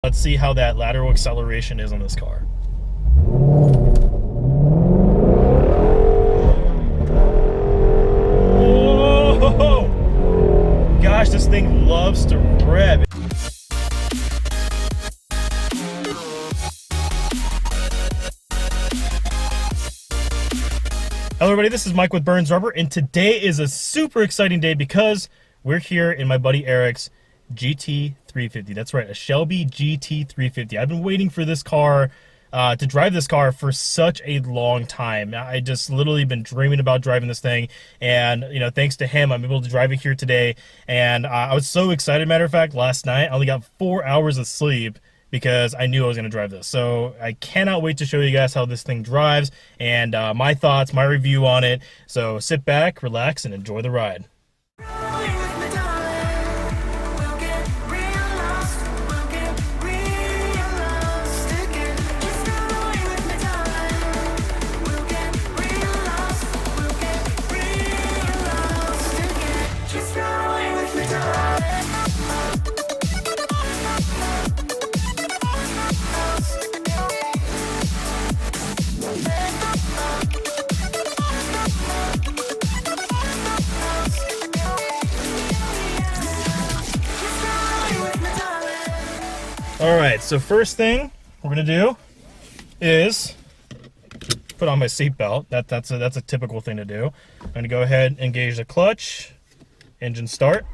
Let's see how that lateral acceleration is on this car. Whoa! Gosh, this thing loves to rev. Hello everybody, this is Mike with Byrnz Rubber, and today is a super exciting day because we're here in my buddy Eric's GT350. That's right, a Shelby GT350. I've been waiting for this car, to drive this car for such a long time. I just literally been dreaming about driving this thing, and you know, thanks to him, I'm able to drive it here today. And I was so excited. Matter of fact, last night I only got 4 hours of sleep because I knew I was going to drive this. So I cannot wait to show you guys how this thing drives and my thoughts, my review on it. So sit back, relax, and enjoy the ride. Alright, so first thing we're going to do is put on my seatbelt. That's a typical thing to do. I'm going to go ahead and engage the clutch, engine start.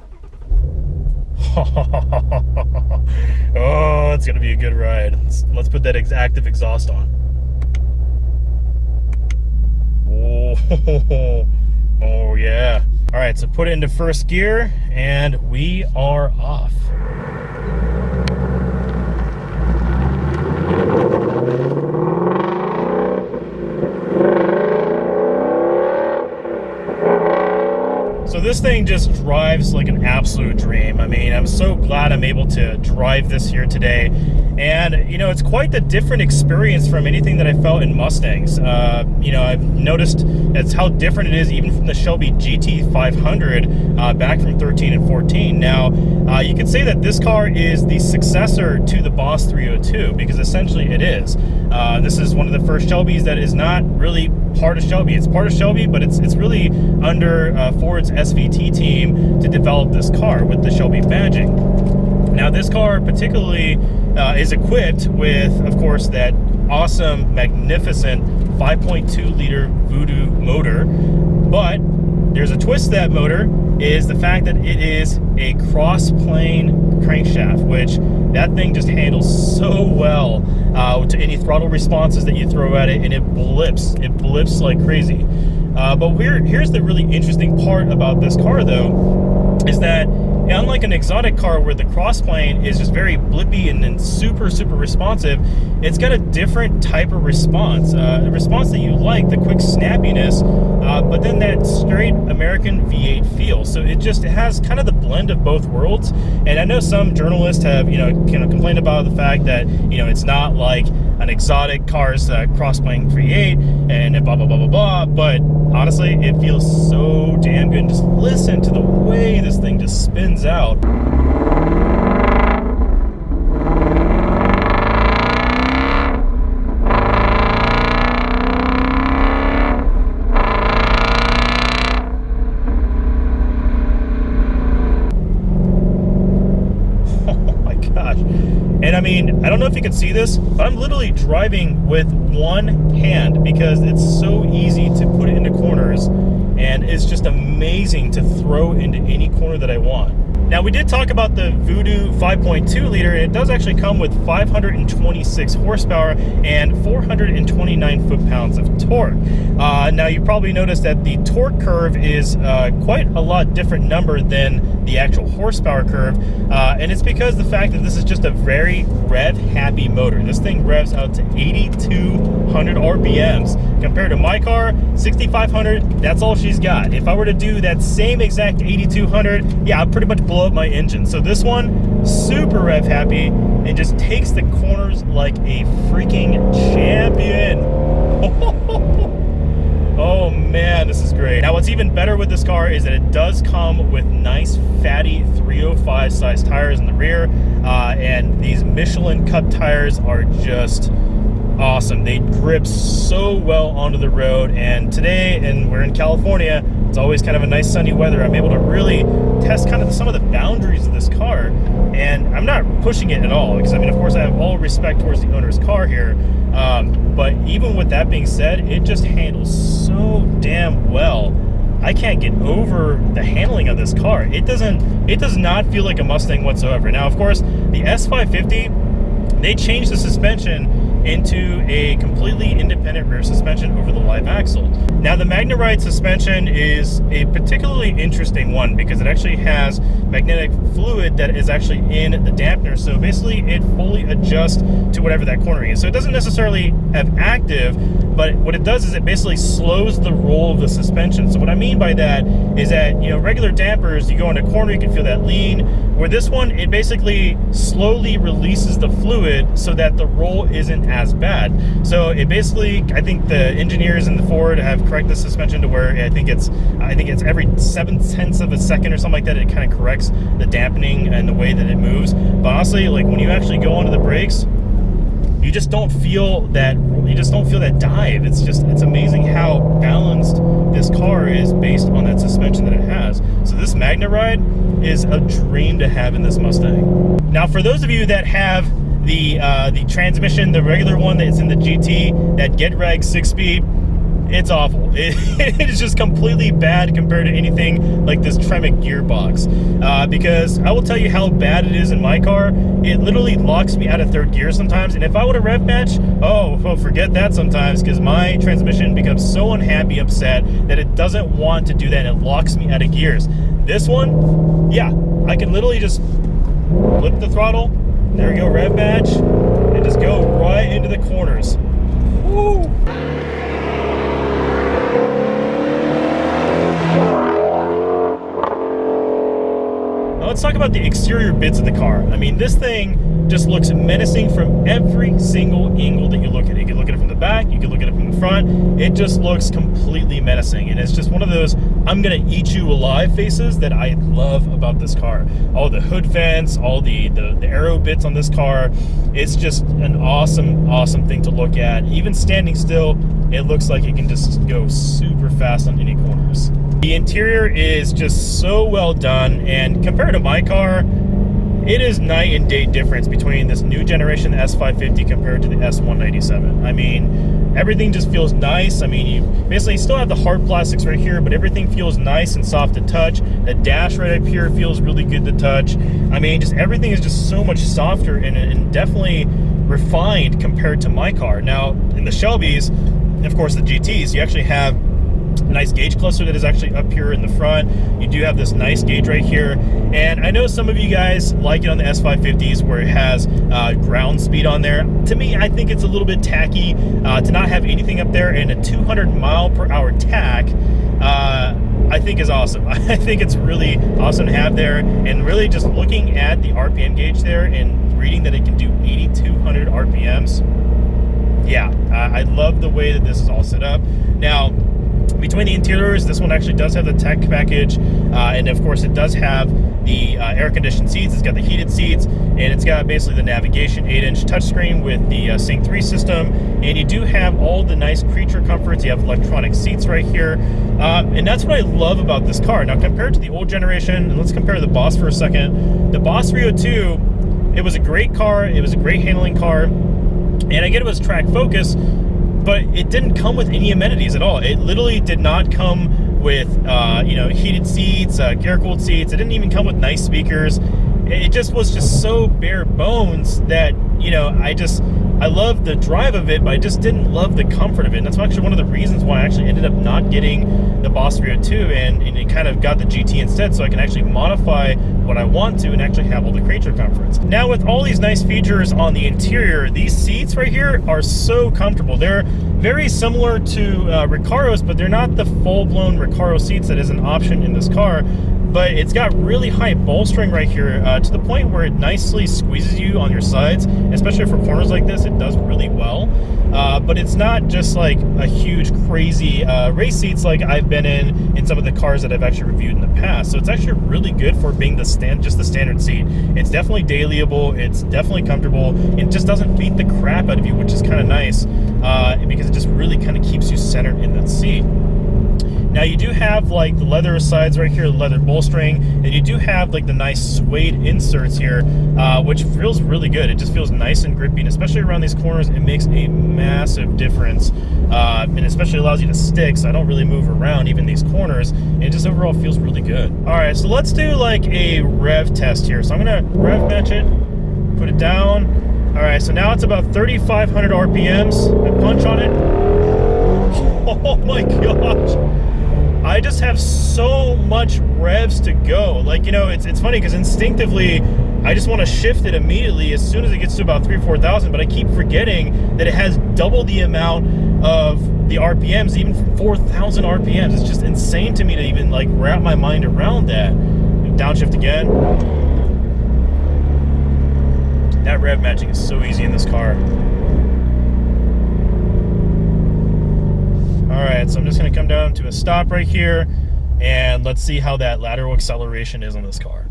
Oh, it's going to be a good ride. Let's put that active exhaust on. Oh yeah. Alright, so put it into first gear and we are off. So this thing just drives like an absolute dream. I mean, I'm so glad I'm able to drive this here today. And, you know, it's quite the different experience from anything that I felt in Mustangs. You know, I've noticed it's how different it is even from the Shelby GT500 back from 13 and 14. Now, you could say that this car is the successor to the Boss 302 because essentially it is. This is one of the first Shelbys that is not really part of Shelby. It's part of Shelby, but it's really under Ford's SVT team to develop this car with the Shelby badging. Now this car particularly is equipped with, of course, that awesome, magnificent 5.2 liter Voodoo motor, but there's a twist to that motor, is the fact that it is a cross-plane crankshaft, which that thing just handles so well to any throttle responses that you throw at it, and it blips like crazy. But here's the really interesting part about this car though, is that unlike an exotic car where the crossplane is just very blippy and super responsive, it's got a different type of response. The response that you like, the quick snappiness, but then that straight American V8 feel. So it has kind of the blend of both worlds. And I know some journalists have, you know, complained about the fact that, you know, it's not like an exotic car's crossplane V8 and blah blah blah blah blah. But honestly, it feels so damn good. And just listen to the way this thing just spins out. And I mean, I don't know if you can see this, but I'm literally driving with one hand because it's so easy to put it into corners, and it's just amazing to throw into any corner that I want. Now, we did talk about the Voodoo 5.2 liter, and it does actually come with 526 horsepower and 429 foot-pounds of torque. Now, you probably noticed that the torque curve is quite a lot different number than the actual horsepower curve, and it's because the fact that this is just a very rev-happy motor. This thing revs out to 8,200 RPMs. Compared to my car, 6,500, that's all she's got. If I were to do that same exact 8,200, yeah, I'd pretty much blow up my engine. So this one, super rev happy, and just takes the corners like a freaking champion. Oh man, this is great. great. Now, what's even better with this car is that it does come with nice fatty 305 size tires in the rear, and these Michelin Cup tires are just awesome. They grip so well onto the road, and today, and we're in California, it's always kind of a nice sunny weather. I'm able to really test kind of some of the boundaries of this car, and I'm not pushing it at all, because I mean, of course, I have all respect towards the owner's car here, but even with that being said, it just handles so damn well. I can't get over the handling of this car. It does not feel like a Mustang whatsoever. Now, of course, the S550, they changed the suspension into a completely independent rear suspension over the live axle. Now, the MagneRide suspension is a particularly interesting one because it actually has magnetic fluid that is actually in the dampener. So basically it fully adjusts to whatever that cornering is. So it doesn't necessarily have active, but what it does is it basically slows the roll of the suspension. So what I mean by that is that, you know, regular dampers, you go in a corner, you can feel that lean. Where this one, it basically slowly releases the fluid so that the roll isn't as bad. So it basically, I think the engineers in the Ford have corrected the suspension to where I think it's every 7/10 of a second or something like that. It kind of corrects the dampening and the way that it moves. But honestly, like when you actually go onto the brakes, you just don't feel that dive. It's amazing how balanced this car is based on that suspension that it has. So this MagneRide is a dream to have in this Mustang. Now, for those of you that have the transmission, the regular one that's in the GT, that GetRag 6-speed, it's awful. It is just completely bad compared to anything like this Tremec gearbox. Because I will tell you how bad it is in my car. It literally locks me out of third gear sometimes. And if I would have rev match, oh, forget that sometimes, because my transmission becomes so unhappy, upset, that it doesn't want to do that, and it locks me out of gears. This one, yeah, I can literally just flip the throttle, there we go, rev match, and just go right into the corners. Woo! Now let's talk about the exterior bits of the car. I mean, this thing just looks menacing from every single angle that you look at it. You can look at it from the back, you can look at it from the front. It just looks completely menacing, and it's just one of those I'm gonna eat you alive faces that I love about this car. All the hood vents, all the aero bits on this car, it's just an awesome thing to look at. Even standing still, it looks like it can just go super fast on any corners. The interior is just so well done, and compared to my car, it is night and day difference between this new generation, the S550, compared to the S197. I mean, everything just feels nice. I mean, you basically still have the hard plastics right here, but everything feels nice and soft to touch. The dash right up here feels really good to touch. I mean, just everything is just so much softer and definitely refined compared to my car. Now, in the Shelbys, and of course the GTs, you actually have a nice gauge cluster that is actually up here in the front. You do have this nice gauge right here, and I know some of you guys like it on the S550s where it has ground speed on there. To me, I think it's a little bit tacky to not have anything up there, and a 200-mile-per-hour tach I think is awesome. I think it's really awesome to have there, and really just looking at the RPM gauge there and reading that it can do 8,200 RPMs. Yeah, I love the way that this is all set up. Now, between the interiors, this one actually does have the tech package, and of course it does have the air-conditioned seats. It's got the heated seats, and it's got basically the navigation 8-inch touchscreen with the Sync 3 system, and you do have all the nice creature comforts. You have electronic seats right here, and that's what I love about this car. Now, compared to the old generation, and let's compare the Boss for a second. The Boss 302, it was a great car, it was a great handling car, and I get it was track focus, but it didn't come with any amenities at all. It literally did not come with, you know, heated seats, air-cooled seats. It didn't even come with nice speakers. It just was just so bare bones that, you know, I love the drive of it, but I just didn't love the comfort of it. And that's actually one of the reasons why I actually ended up not getting the Boss 302 and it kind of got the GT instead, so I can actually modify what I want to and actually have all the creature comforts. Now, with all these nice features on the interior, these seats right here are so comfortable. They're very similar to Recaro's, but they're not the full-blown Recaro seats that is an option in this car. but it's got really high bolstering right here to the point where it nicely squeezes you on your sides, especially for corners like this. It does really well, but it's not just like a huge crazy race seats like I've been in some of the cars that I've actually reviewed in the past. So it's actually really good for being just the standard seat. It's definitely dailyable, it's definitely comfortable, it just doesn't beat the crap out of you, which is kind of nice because it just really kind of keeps you centered in that seat. Now you do have like the leather sides right here, the leather bolstering, and you do have like the nice suede inserts here, which feels really good. It just feels nice and grippy, and especially around these corners, it makes a massive difference, and especially allows you to stick, so I don't really move around even these corners, and it just overall feels really good. All right, so let's do like a rev test here. So I'm gonna rev match it, put it down. All right, so now it's about 3,500 RPMs. I punch on it. Oh my gosh. I just have so much revs to go. Like, you know, it's funny because instinctively I just want to shift it immediately as soon as it gets to about 3,000 or 4,000, but I keep forgetting that it has double the amount of the RPMs, even 4,000 RPMs. It's just insane to me to even like wrap my mind around that. Downshift again. That rev matching is so easy in this car. Alright, so I'm just going to come down to a stop right here, and let's see how that lateral acceleration is on this car.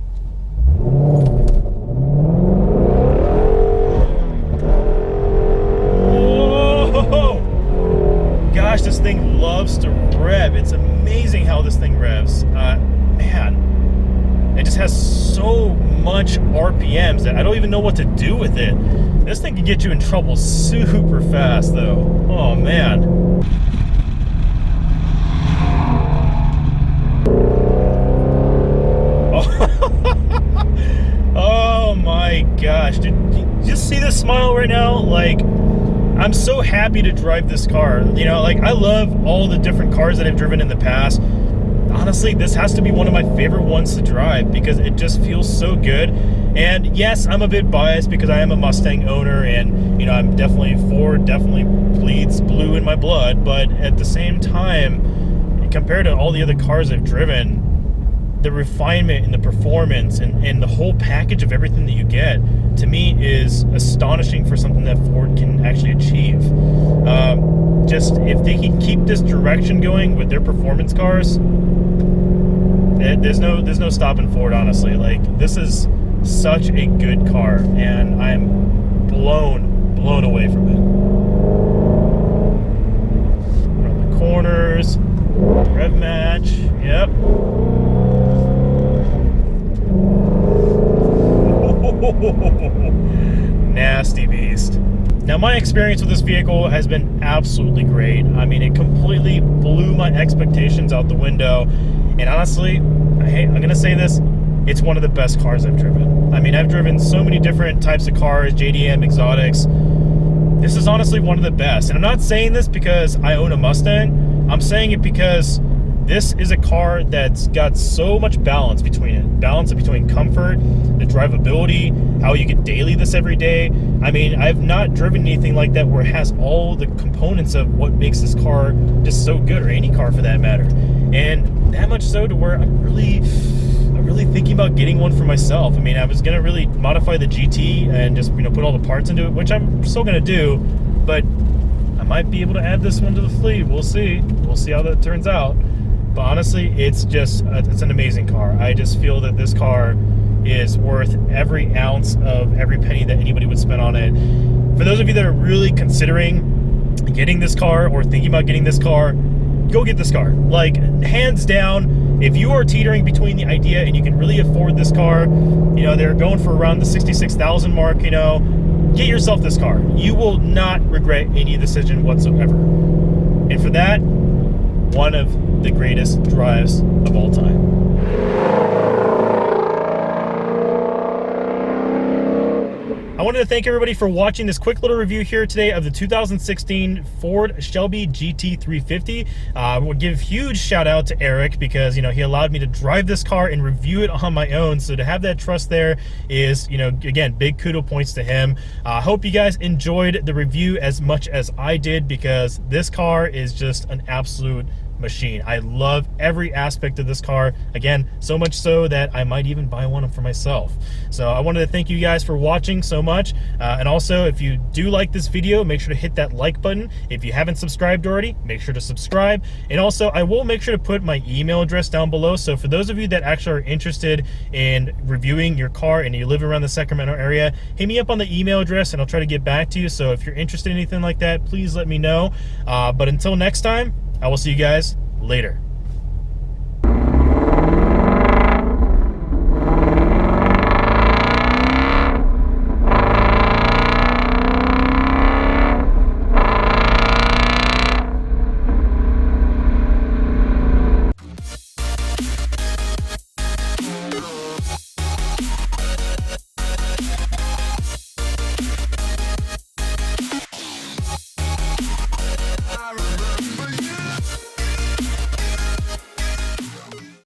Whoa! Gosh, this thing loves to rev. It's amazing how this thing revs. Man, it just has so much RPMs that I don't even know what to do with it. This thing can get you in trouble super fast, though. Oh, man. Oh my gosh, did you just see this smile right now? Like, I'm so happy to drive this car. You know, like, I love all the different cars that I've driven in the past. Honestly, this has to be one of my favorite ones to drive because it just feels so good. And yes, I'm a bit biased because I am a Mustang owner, and you know, I'm definitely Ford, definitely bleeds blue in my blood, but at the same time, compared to all the other cars I've driven, the refinement and the performance and the whole package of everything that you get, to me, is astonishing for something that Ford can actually achieve. Just if they can keep this direction going with their performance cars, there's no stopping Ford, honestly. Like, this is such a good car, and I'm blown away from it. Around the corners, rev match, yep. Nasty beast. Now, my experience with this vehicle has been absolutely great. I mean, it completely blew my expectations out the window. And honestly, I'm gonna say this, it's one of the best cars I've driven. I mean, I've driven so many different types of cars, JDM, exotics. This is honestly one of the best. And I'm not saying this because I own a Mustang. I'm saying it because this is a car that's got so much balance between it. Balance between comfort, the drivability, how you can daily this every day. I mean, I've not driven anything like that where it has all the components of what makes this car just so good, or any car for that matter. And that much so to where I'm really thinking about getting one for myself. I mean, I was gonna really modify the GT and just, you know, put all the parts into it, which I'm still gonna do, but I might be able to add this one to the fleet. We'll see. We'll see how that turns out. But honestly, it's just, it's an amazing car. I just feel that this car is worth every ounce of every penny that anybody would spend on it. For those of you that are really considering getting this car or thinking about getting this car, go get this car. Like, hands down, if you are teetering between the idea and you can really afford this car, you know, they're going for around the 66,000 mark, you know, get yourself this car. You will not regret any decision whatsoever. And for that, one of the greatest drives of all time. I wanted to thank everybody for watching this quick little review here today of the 2016 Ford Shelby GT350. I would give huge shout out to Eric because, you know, he allowed me to drive this car and review it on my own. So to have that trust there is, you know, again, big kudo points to him. I hope you guys enjoyed the review as much as I did, because this car is just an absolute machine. I love every aspect of this car. Again, so much so that I might even buy one for myself. So I wanted to thank you guys for watching so much. And also, if you do like this video, make sure to hit that like button. If you haven't subscribed already, make sure to subscribe. And also, I will make sure to put my email address down below. So for those of you that actually are interested in reviewing your car and you live around the Sacramento area, hit me up on the email address and I'll try to get back to you. So if you're interested in anything like that, please let me know. But until next time, I will see you guys later.